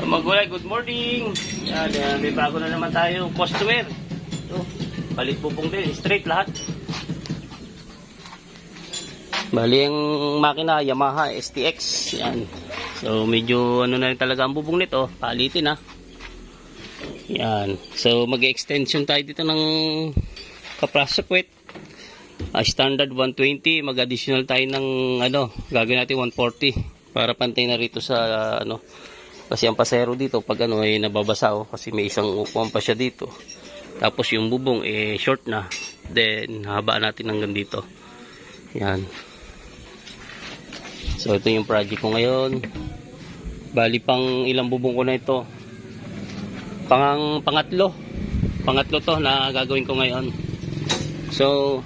Magulay, good morning. Yan, may bago na naman tayo customer. Ito, palit bubong din, straight lahat. Bali ang makina Yamaha STX. Yan. So medyo ano na rin talaga ang bubong nito, palitin ha. Yan. So mag-extension tayo dito ng kaprasa puwet. Standard 120, mag-additional tayo ng ano, gagawin natin 140 para pantay na rito sa ano. Kasi ang pasero dito pag ano ay nababasa kasi may isang upuan pa siya dito. Tapos yung bubong short na. Then habaan natin hanggang dito. Yan. So ito yung project ko ngayon. Bali pang ilang bubong ko na ito. Pangatlo. Pangatlo to na gagawin ko ngayon. So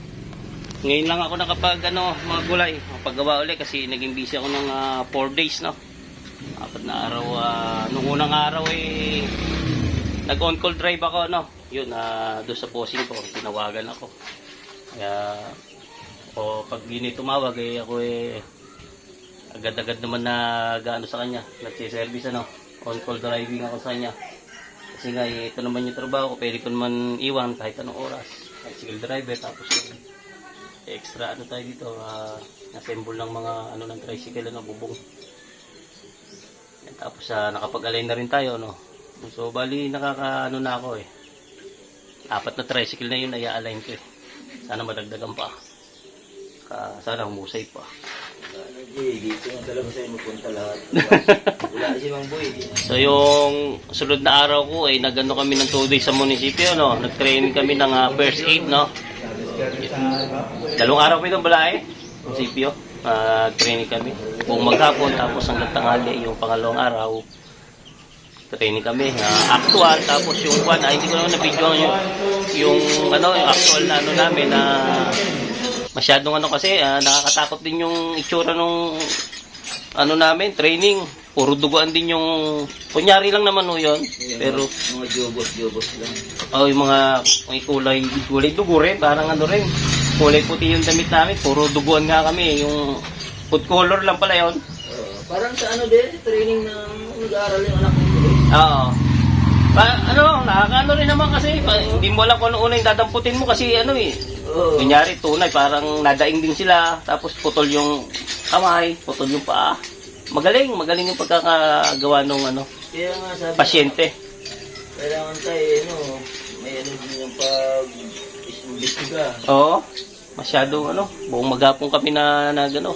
ngayon lang ako nakapag ano, mga gulay. Paggawa ulit kasi naging busy ako ng 4 days no. 4 na araw, nung unang araw nag on call drive ako no. Yun, doon sa posing ko tinawagan ako. Kaya pag yun tumawag ako agad-agad naman na gaano sa kanya, nagsi-service ano, on call driving ako sa kanya. Kasi nga ito naman yung trabaho ko, pwede ko naman iwan kahit anong oras. Bicycle driver, tapos extra ano tayo dito, assemble ng mga ano ng tricycle na bubong. Tapos nakapag-align na rin tayo no. So bali nakaka ano na ako 4 na tricycle na yun ay i-align ko Sana madagdagan pa. Sana humusay pa. Dito na talaga sa'yo magpunta lahat. Wala si Mang Boy. So yung sunod na araw ko nagano kami ng 2 days sa munisipyo no. Nag-training kami ng first aid no. 2 araw pa itong balay munisipyo. Training kami buong maghapon tapos hanggang tanghali yung pangalawang araw training kami actual tapos yung hindi ko naman na-video yung ano yung actual na ano namin na masyadong ano kasi nakakatakot din yung itsura nung ano namin training puro duguan din yung kunyari lang naman yun pero mga jobos lang yung mga may kulay dugo rin parang ano rin kulay puti yung damit namin puro duguan nga kami yung food color lang pala yun parang sa ano din training ng nag-aaral yung anak ko oo nakakaano rin naman kasi hindi mo alam kung ano unang dadamputin mo kasi ano kunyari tunay parang nadaing din sila tapos putol yung kamay putol yung paa magaling yung pagkakagawa ng ano kaya nga sabi pasyente kailangan tayo may ano din yung pag-imbestiga masyado buong maghapon kami na gano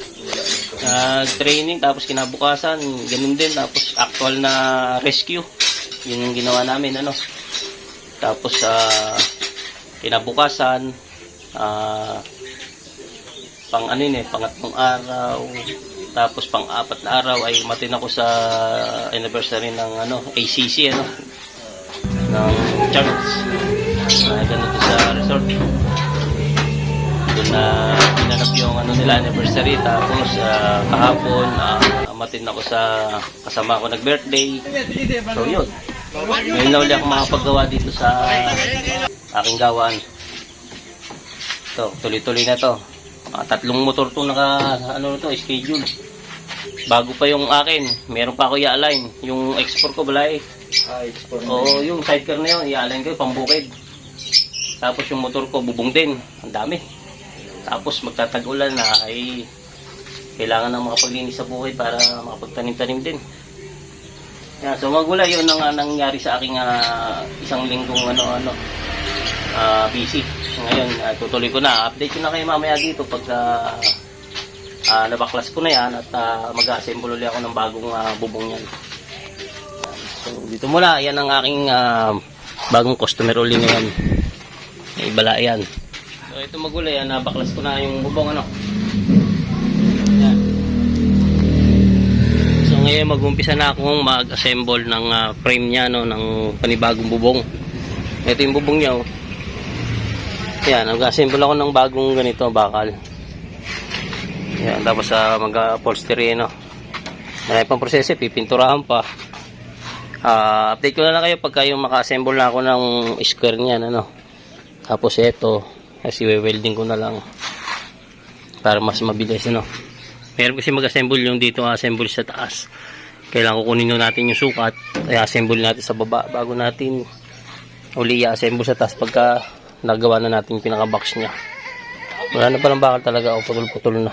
training tapos kinabukasan ganun din tapos actual na rescue yun yung ginawa namin tapos kinabukasan pangatlong araw tapos pang-4 na araw ay matin ako sa anniversary ng ACC ng church ganito sa resort doon na pinanap yung nila anniversary tapos kahapon matin ako sa kasama ko nag-birthday so yun ngayon na uli ako makapaggawa dito sa aking gawan tuloy-tuloy na to 3 motor itong schedule bago pa yung akin meron pa ako i-align yung export ko balay yung sidecar na yun i-align ko pambukid tapos yung motor ko bubong din ang dami tapos magtatag-ulan na ay kailangan na makapaglinis sa bukid para makapagtanim-tanim din. Yan, so magulay yun ang nangyari sa aking isang linggong busy. Ngayon tutuloy ko na. Update ko na kayo mamaya dito pagka nabaklas ko na yan at mag-assemble ulit ako ng bagong bubong yan. So dito muna, yan ang aking bagong customer ulit ngayon. Ibala yan. So ito magulay, nabaklas ko na yung bubong Yan. So ngayon mag-umpisa na akong mag-assemble ng frame niya ng panibagong bubong. Ito yung bubong niya Yan, mag-assemble ako ng bagong ganito bakal. Yan, tapos mag-upholstery Marami pang proseso, pipinturahan pa. Update ko na lang kayo pagka yung maka-assemble na ako ng square niyan Tapos ito kasi welding ko na lang para mas mabilis Meron kasi mag-assemble yung dito assemble sa taas kailangan kukunin natin yung sukat. Kaya assemble natin sa baba bago natin uli i-assemble sa taas pagka nagawa na natin yung pinaka-box niya. Wala na palang bakal talaga o putol-putol na.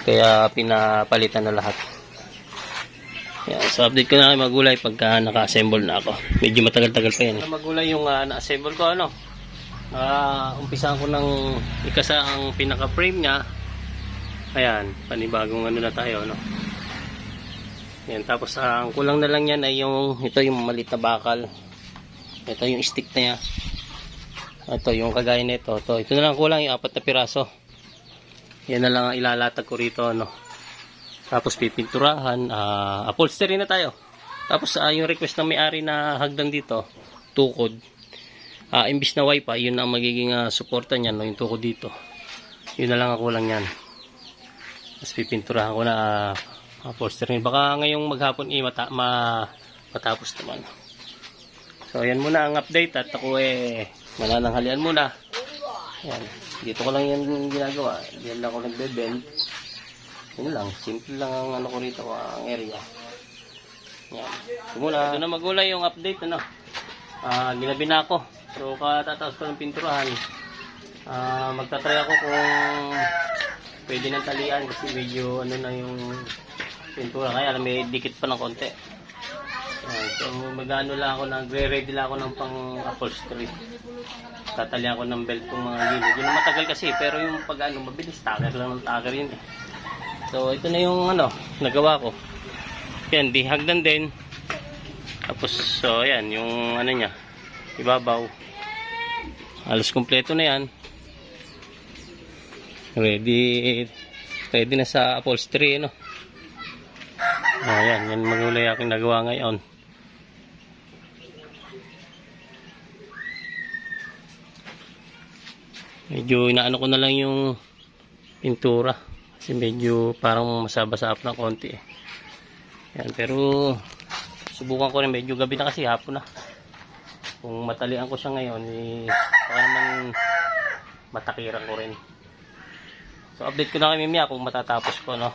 Kaya pinapalitan na lahat. Yan, so update ko na kayo magulay pagka naka-assemble na ako. Medyo matagal-tagal pa yan. Magulay yung na-assemble ko ano. Umpisahan ko ng ikasa ang pinaka-frame niya. Ayan, panibagong ano na tayo no. Yan, tapos ang kulang na lang yan ay ito yung maliit na bakal. Ito yung stick na yan. Ito yung kagaya nito. Ito na lang kulang yung 4 na piraso. Yan na lang ang ilalatag ko rito no. Tapos pipinturahan, upholstery na tayo. Tapos yung request ng may-ari na hagdan dito, tukod. Imbis na wifi, yun ang magiging suporta niyan no, yung tukod dito. Yun na lang ang kulang yan. Tapos pipinturahan ko na upholstery. Baka ngayong maghapon matapos naman. So ayan muna ang update at ako manananghalian muna. Ayan. Dito ko lang yan ginagawa. Diyan lang ako nagbe-bend. Yun lang. Simple lang ang ano ko rito, ang area. Ayan. So muna. Ito na magulay yung update. Ano? Ginabi na ako. So katataos ko ng pinturahan. Magtatry ako kung pwede ng talian kasi medyo ano na yung pintura. Kaya may dikit pa ng konti. So magano lang ako, nagre-ready lang ako ng pang-upholstery. Tatalian ko ng belt kung mga gilid. Yun matagal kasi, pero yung pag ano, mabilis, tacker lang ng tacker yun eh. So ito na yung ano, nagawa ko. Yan, di hagdan din. Tapos, so ayan, yung ano niya, ibabaw. Halos kompleto na yan. Ready na sa upholstery, no? Ayan, yan magulay aking nagawa ngayon. Medyo inaano ko na lang yung pintura kasi medyo parang masabasa-up na konti eh. Yan, pero subukan ko rin, medyo gabi na kasi, hapon na. Kung matalian ko siya ngayon baka naman matakiran ko rin. So update ko na kay Mimia kung matatapos ko, no.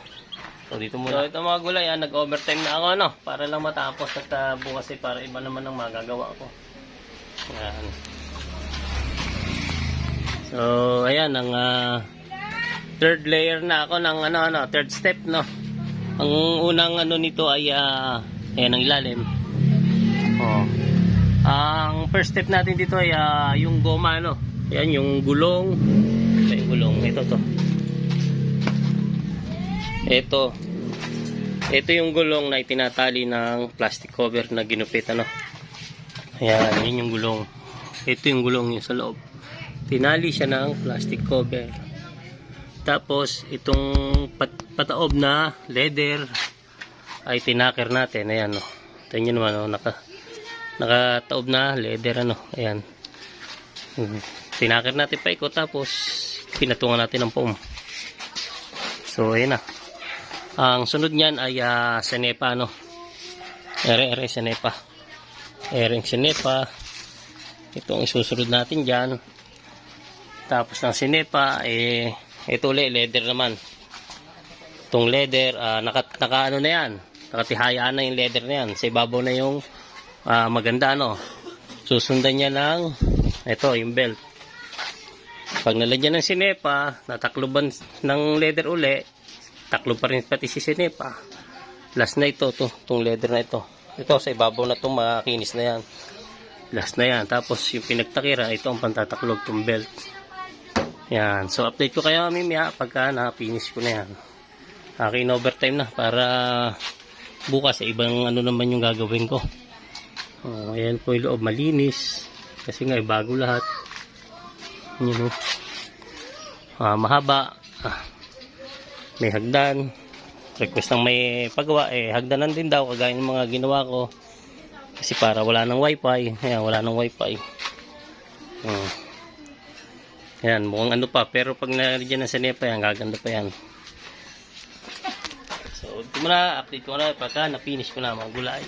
So dito muna. So ito mga gulay, nag-overtime na ako, no, para lang matapos at bukas para iba naman ang magagawa ko. Yan. So ayan ang third layer na ako ng third step, no. Ang unang ano nito ay ayan ang ilalim. Ang first step natin dito ay yung goma, no. Ayan yung gulong. Ito yung gulong, Ito yung gulong na itinatali ng plastic cover na ginupit, ano. Ayan, yun yung gulong. Ito yung gulong yung sa loob. Tinali siya ng plastic cover. Tapos itong pataob na leather ay tinaker natin. Ayan, no. Ito nyo naman, no. Nakataob na leather, ano. Ayan. Tinaker natin pa iko, tapos pinatungan natin ng foam. So ayan na. Ang sunod niyan ay senepa, no. senepa. Senepa. Ito ang isusunod natin diyan. Tapos ng senepa ito ulit leather naman. Itong leather naka ano na yan. Nakatihayaan na yung leather na yan. Sa ibabaw na yung maganda, no. Susundan niya ng ito yung belt. Pag nalagyan ng senepa, natakloban ng leather uli, taklob pa rin pati si senepa. Last na ito, itong leather na ito. Ito sa ibabaw na itong makinis na yan. Last na yan. Tapos yung pinagtakira, ito ang pantataklog, itong belt. Yan. So update ko kayo Mimia pagka na-finish ko na yan. Akin overtime na para bukas ibang ano naman yung gagawin ko. Ayan po yung loob, malinis. Kasi nga bago lahat. Yun, mahaba, may hagdan. Request ng may pagawa, hagdanan din daw kagaya ng mga ginawa ko kasi para wala ng wifi. Ayan, wala ng wifi. Ayan, mukhang ano pa, pero pag nalagyan ng senepa yan, gaganda pa yan. So ito muna, update ko na pagka na-finish ko na mga gulay.